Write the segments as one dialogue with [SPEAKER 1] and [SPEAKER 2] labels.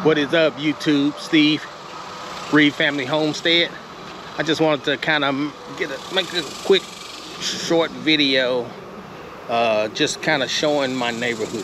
[SPEAKER 1] What is up, YouTube? Steve, Reed Family Homestead. I just wanted to kind of make a quick short video, just kind of showing my neighborhood.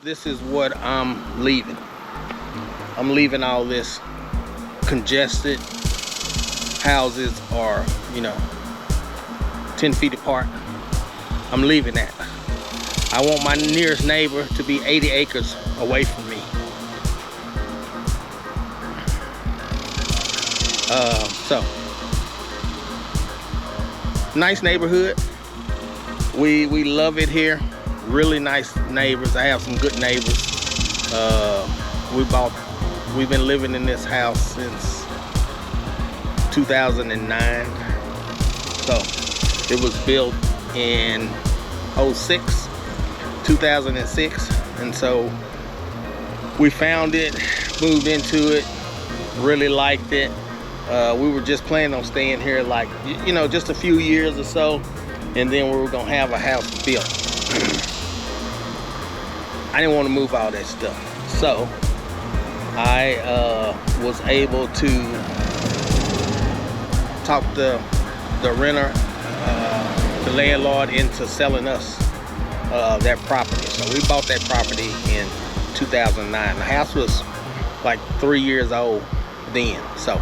[SPEAKER 1] This is what I'm leaving. I'm leaving all this congested houses are, 10 feet apart. I'm leaving that. I want my nearest neighbor to be 80 acres away from me. So, nice neighborhood. We love it here. Really nice neighbors. I have some good neighbors. We've been living in this house since 2009. So it was built in 2006, and so we found it, moved into it, really liked it. We were just planning on staying here like, just a few years or so, and then we were gonna have a house built. I didn't want to move all that stuff, so I was able to talk the renter, the landlord, into selling us that property. So we bought that property in 2009. The house was like 3 years old then, so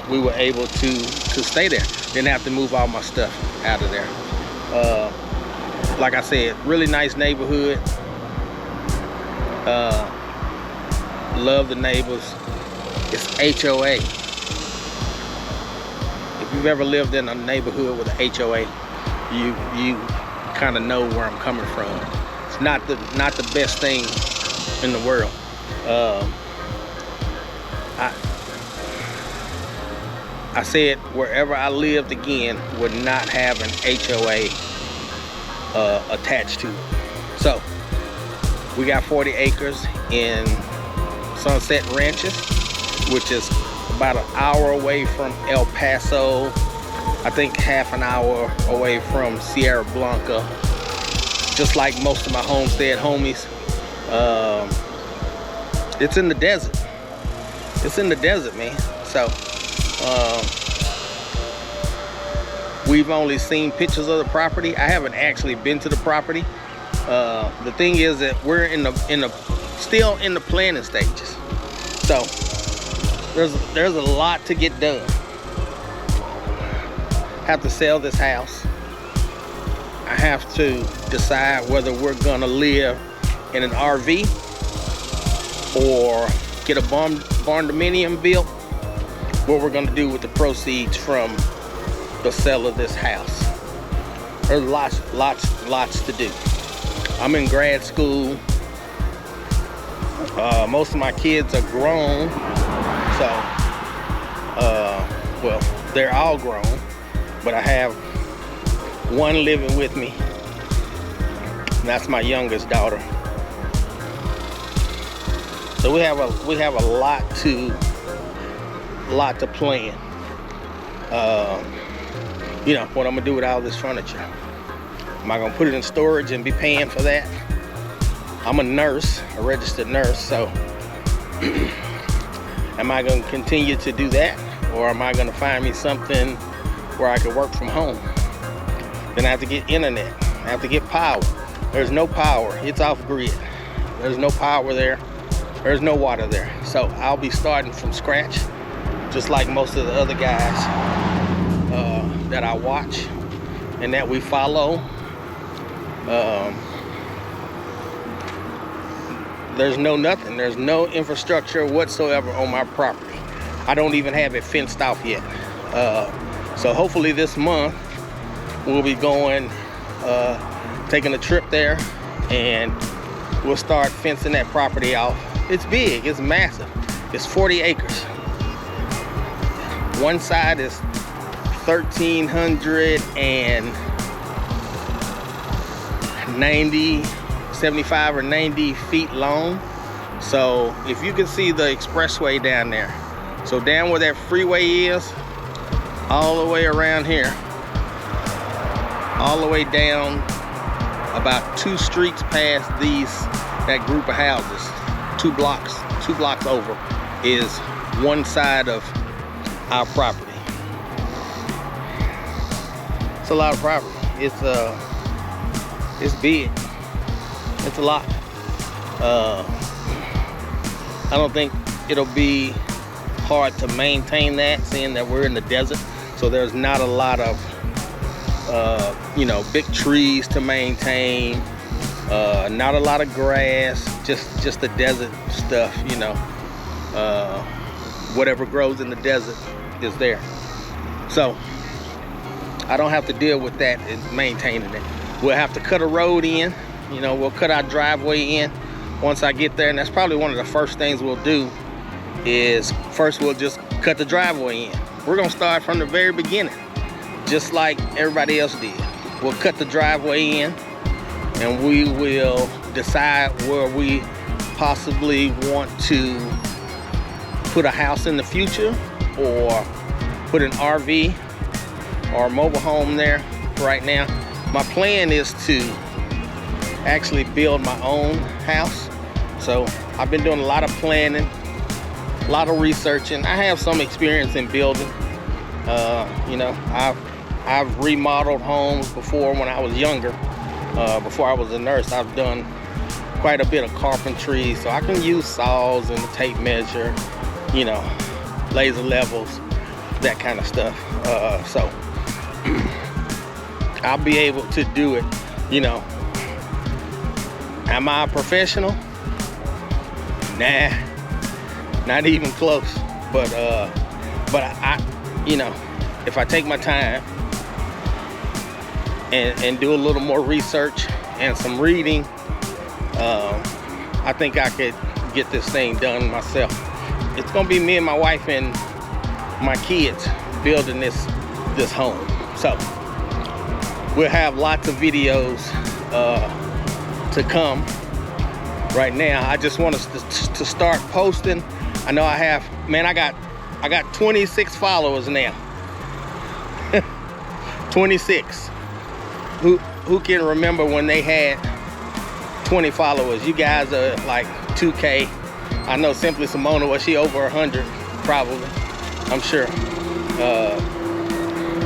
[SPEAKER 1] we were able to stay there. Didn't have to move all my stuff out of there. Like I said, really nice neighborhood. Love the neighbors. It's HOA. If you've ever lived in a neighborhood with an HOA, you kind of know where I'm coming from. It's not the best thing in the world. I said wherever I lived again would not have an HOA attached to it. So we got 40 acres in Sunset Ranches, which is about an hour away from El Paso. I think half an hour away from Sierra Blanca. Just like most of my homestead homies. It's in the desert. It's in the desert, man. So we've only seen pictures of the property. I haven't actually been to the property. The thing is that we're still in the planning stages. So there's a lot to get done. Have to sell this house. I have to decide whether we're gonna live in an RV or get a barn dominium built. What we're gonna do with the proceeds from the sale of this house. There's lots to do. I'm in grad school. Most of my kids are grown, so well, they're all grown, but I have one living with me, and that's my youngest daughter. So we have a lot to plan. What I'm gonna do with all this furniture. Am I gonna put it in storage and be paying for that? I'm a nurse, a registered nurse, so Am I going to continue to do that, or am I going to find me something where I can work from home? Then I have to get internet. I have to get power. There's no power. It's off grid. There's no power there. There's no water there. So I'll be starting from scratch, just like most of the other guys that I watch and that we follow. There's nothing. There's no infrastructure whatsoever on my property. I don't even have it fenced off yet. So hopefully this month we'll be going, taking a trip there, and we'll start fencing that property off. It's big, it's massive. It's 40 acres. One side is 1,390, 75 or 90 feet long. So if you can see the expressway down there, so down where that freeway is, all the way around here, all the way down about 2 streets past that group of houses, 2 blocks over, is one side of our property. It's a lot of property. It's big. It's a lot. I don't think it'll be hard to maintain that, seeing that we're in the desert. So there's not a lot of big trees to maintain. Not a lot of grass. Just the desert stuff. Whatever grows in the desert is there. So I don't have to deal with that and maintaining it. We'll have to cut a road in. We'll cut our driveway in once I get there, and that's probably one of the first things we'll do. Is first we'll just cut the driveway in. We're gonna start from the very beginning, just like everybody else did. We'll cut the driveway in, and we will decide where we possibly want to put a house in the future, or put an RV or a mobile home there. Right now, my plan is to actually build my own house. So I've been doing a lot of planning, a lot of researching. I have some experience in building. I've remodeled homes before when I was younger. Before I was a nurse, I've done quite a bit of carpentry, so I can use saws and a tape measure, laser levels, that kind of stuff. So I'll be able to do it. Am I a professional? Nah, not even close. But I if I take my time and do a little more research and some reading, I think I could get this thing done myself. It's gonna be me and my wife and my kids building this home. So we'll have lots of videos to come. Right now, I just want us to start posting. I know I have, man, I got 26 followers now. 26. Who can remember when they had 20 followers? You guys are like 2K. I know Simply Simona, was she over 100? Probably, I'm sure.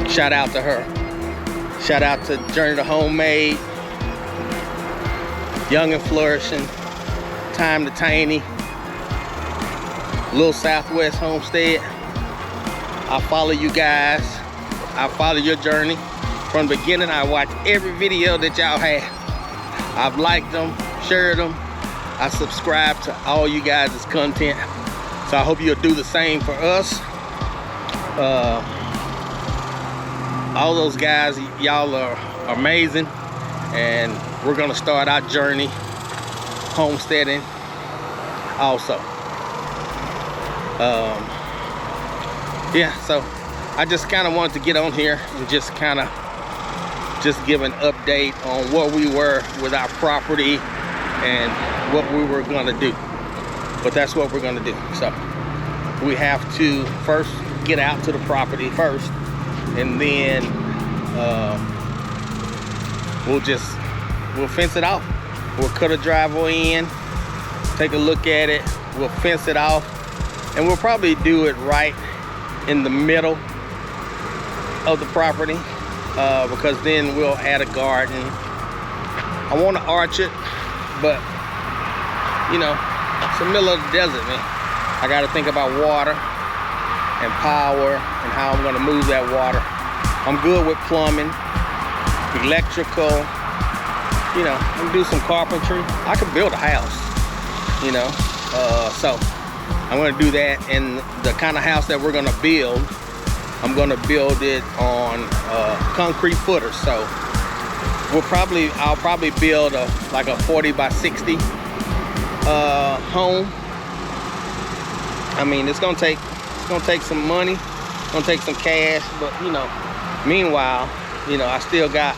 [SPEAKER 1] Shout out to her. Shout out to Journey to Homemade, Young and Flourishing, Time to Tiny, Little Southwest Homestead. I follow you guys. I follow your journey. From the beginning, I watch every video that y'all have. I've liked them, shared them. I subscribe to all you guys' content. So I hope you'll do the same for us. All those guys, y'all are amazing. And we're gonna start our journey homesteading also. So I just kind of wanted to get on here and just give an update on where we were with our property and what we were gonna do. But that's what we're gonna do. So we have to first get out to the property first, and then we'll fence it off. We'll cut a driveway in, take a look at it. We'll fence it off, and we'll probably do it right in the middle of the property, because then we'll add a garden. I want to arch it, but you know, it's the middle of the desert, man. I got to think about water and power and how I'm going to move that water. I'm good with plumbing, electrical, you know, I can do some carpentry. I can build a house, you know, so I'm going to do that. And the kind of house that we're going to build, I'm going to build it on concrete footers. So I'll probably build like a 40 by 60 home. I mean, it's gonna take some money, it's gonna take some cash, but you know, meanwhile, you know, I still got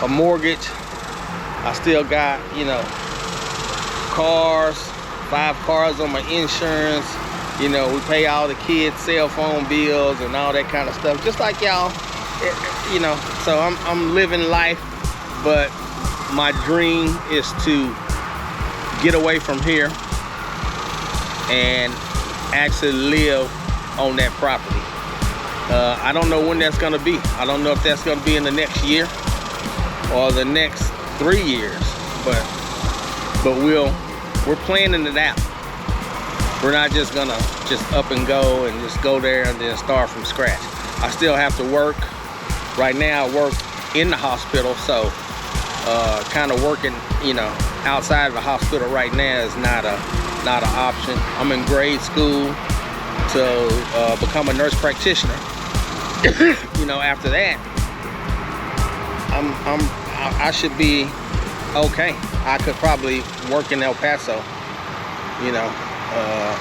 [SPEAKER 1] a mortgage, I still got, you know, cars, 5 cars on my insurance. You know, we pay all the kids' cell phone bills and all that kind of stuff, just like y'all. You know, so I'm living life, but my dream is to get away from here and actually live on that property. I don't know when that's gonna be. I don't know if that's gonna be in the next year or the next 3 years, but we're planning it out. We're not just gonna up and go and just go there and then start from scratch. I still have to work. Right now I work in the hospital, so kind of working, you know, outside of the hospital right now is not an option. I'm in grade school to become a nurse practitioner. You know, after that, I should be okay. I could probably work in El Paso, you know,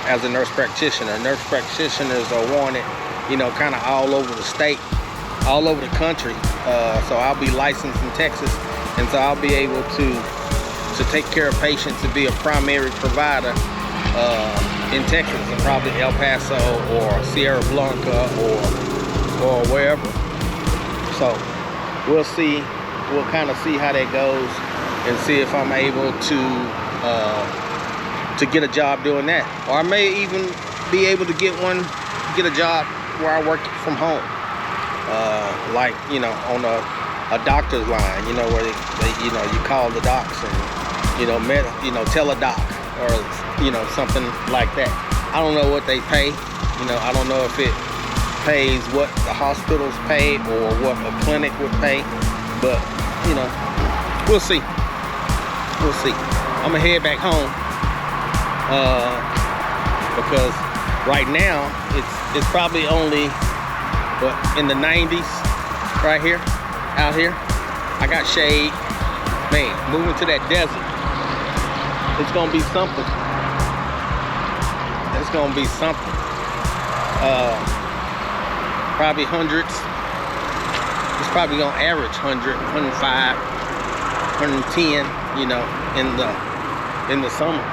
[SPEAKER 1] as a nurse practitioner. Nurse practitioners are wanted, you know, kind of all over the state, all over the country. So I'll be licensed in Texas, and so I'll be able to take care of patients and be a primary provider in Texas, and probably El Paso or Sierra Blanca or wherever. So we'll see. We'll kind of see how that goes and see if I'm able to get a job doing that, or I may even be able to get a job where I work from home, like, you know, on a doctor's line, you know, where they you know, you call the docs and, you know, tell a doc, or, you know, something like that. I don't know what they pay. You know, I don't know if it pays what the hospitals pay or what a clinic would pay, but, you know, we'll see. We'll see. I'm gonna head back home because right now it's probably only, what, in the 90s right here, out here. I got shade. Man, moving to that desert, it's gonna be something. It's gonna be something. Probably hundreds. It's probably gonna average 100, 105, 110, you know, in the summer.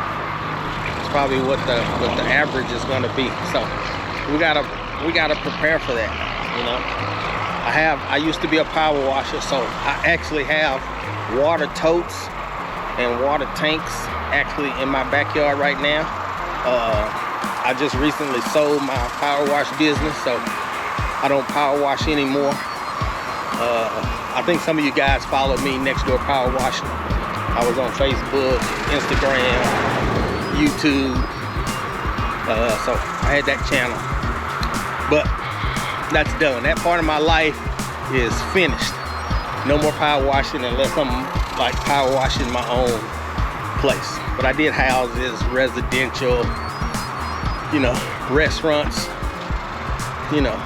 [SPEAKER 1] It's probably what the average is gonna be. So we gotta prepare for that, you know. I used to be a power washer, so I actually have water totes and water tanks actually in my backyard right now. I just recently sold my power wash business, so I don't power wash anymore. I think some of you guys follow me, Next Door Power Washing. I was on Facebook, Instagram, YouTube, so I had that channel. But that's done. That part of my life is finished. No more power washing unless I'm like power washing my own place. But I did houses, residential, you know, restaurants, you know,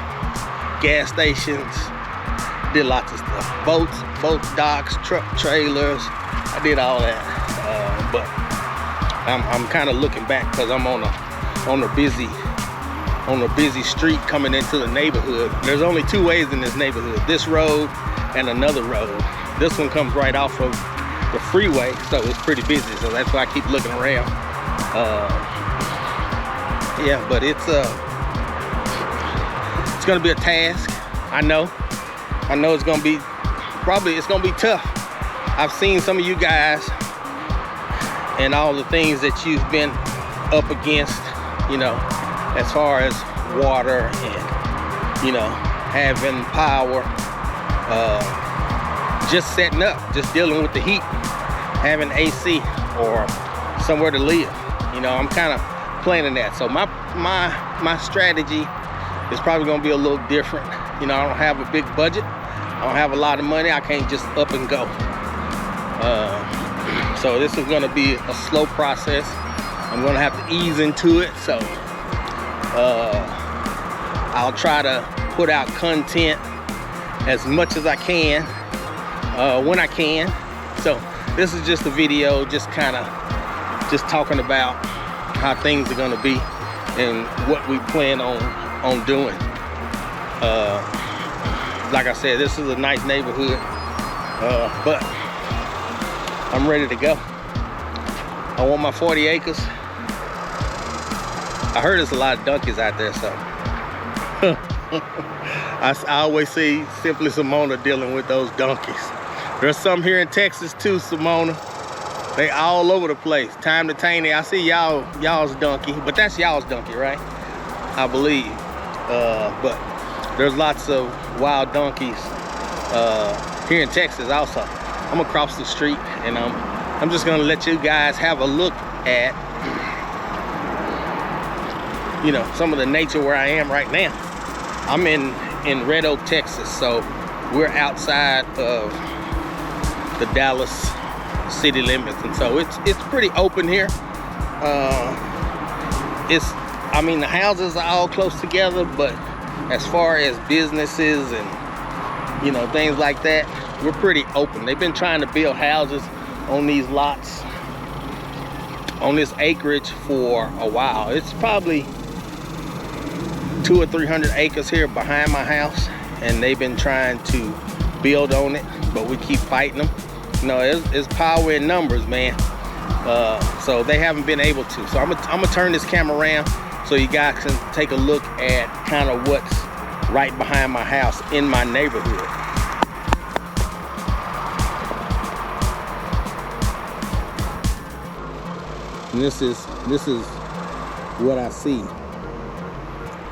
[SPEAKER 1] gas stations, did lots of stuff. Boats, docks, truck trailers, I did all that. But I'm kind of looking back because I'm on a busy street coming into the neighborhood. There's only 2 ways in this neighborhood: this road and another road. This one comes right off of the freeway, so it's pretty busy. So that's why I keep looking around. Yeah, but it's gonna be a task. I know it's gonna be tough. I've seen some of you guys and all the things that you've been up against, you know, as far as water and, you know, having power, just setting up, just dealing with the heat, having AC or somewhere to live. You know, I'm kind of planning that. So my strategy is probably gonna be a little different. You know, I don't have a big budget. I don't have a lot of money. I can't just up and go. So this is gonna be a slow process. I'm gonna have to ease into it. So I'll try to put out content as much as I can when I can. So this is just a video, just just talking about how things are gonna be and what we plan on doing. Like I said, this is a nice neighborhood, but I'm ready to go. I want my 40 acres. I heard there's a lot of donkeys out there, so I always see Simply Simona dealing with those donkeys. There's some here in Texas too, Simona. They all over the place. Time to Taney, I see y'all's donkey, but that's y'all's donkey, right? I believe. But there's lots of wild donkeys here in Texas also. I'm across the street, and I'm just gonna let you guys have a look at, you know, some of the nature where I am right now. I'm in Red Oak, Texas, so we're outside of the Dallas city limits, and so it's pretty open here. I mean, the houses are all close together, but as far as businesses and, you know, things like that, we're pretty open. They've been trying to build houses on these lots, on this acreage for a while. It's probably 200 or 300 acres here behind my house, and they've been trying to build on it, but we keep fighting them. You know, it's power in numbers, man. So they haven't been able to. So I'm gonna turn this camera around so you guys can take a look at kind of what's right behind my house in my neighborhood. And this is what I see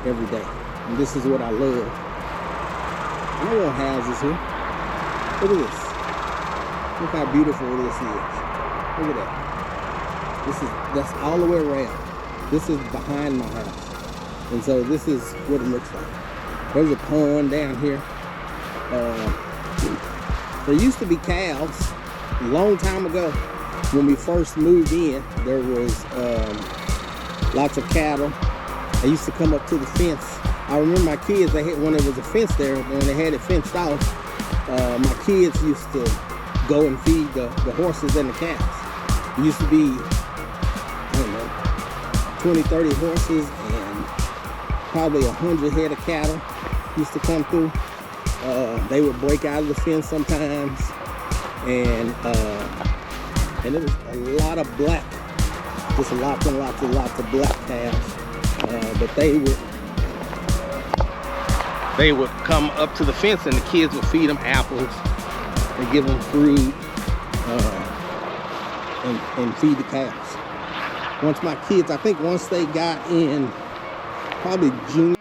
[SPEAKER 1] every day. And this is what I love. I want houses here. Look at this. Look how beautiful this is. Look at that. That's all the way around. This is behind my house. And so this is what it looks like. There's a pond down here. There used to be cows a long time ago. When we first moved in, there was lots of cattle. They used to come up to the fence. I remember my kids, when there was a fence there, when they had it fenced off, my kids used to go and feed the horses and the cows. It used to be, I don't know, 20, 30 horses and probably 100 head of cattle used to come through. They would break out of the fence sometimes, and there was a lot of black, just lots and lots of black cows. But they would come up to the fence, and the kids would feed them apples and give them fruit, and feed the cows. Once my kids, I think once they got in probably June.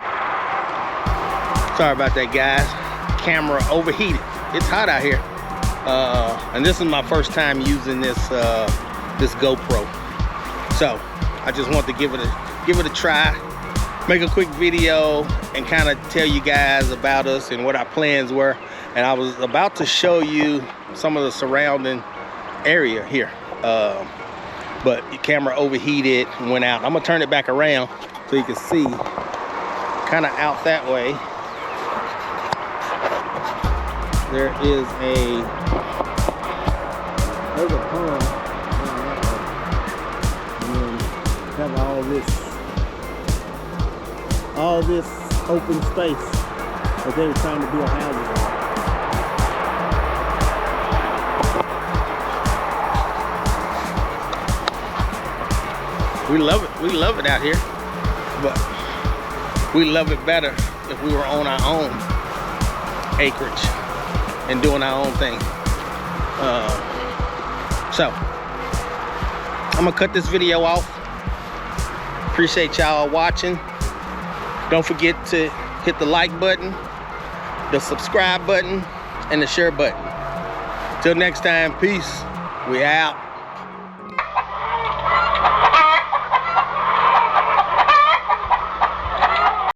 [SPEAKER 1] Sorry about that, guys. Camera overheated. It's hot out here. And this is my first time using this GoPro. So I just want to give it a try, make a quick video, and kind of tell you guys about us and what our plans were. And I was about to show you some of the surrounding area here, but the camera overheated and went out. I'm gonna turn it back around so you can see kind of out that way. There's a pond down that way. And then have all this open space that they were trying to build houses on. We love it out here, but we love it better if we were on our own acreage and doing our own thing. So I'm gonna cut this video off. Appreciate y'all watching. Don't forget to hit the like button, the subscribe button, and the share button. Till next time, peace. We out.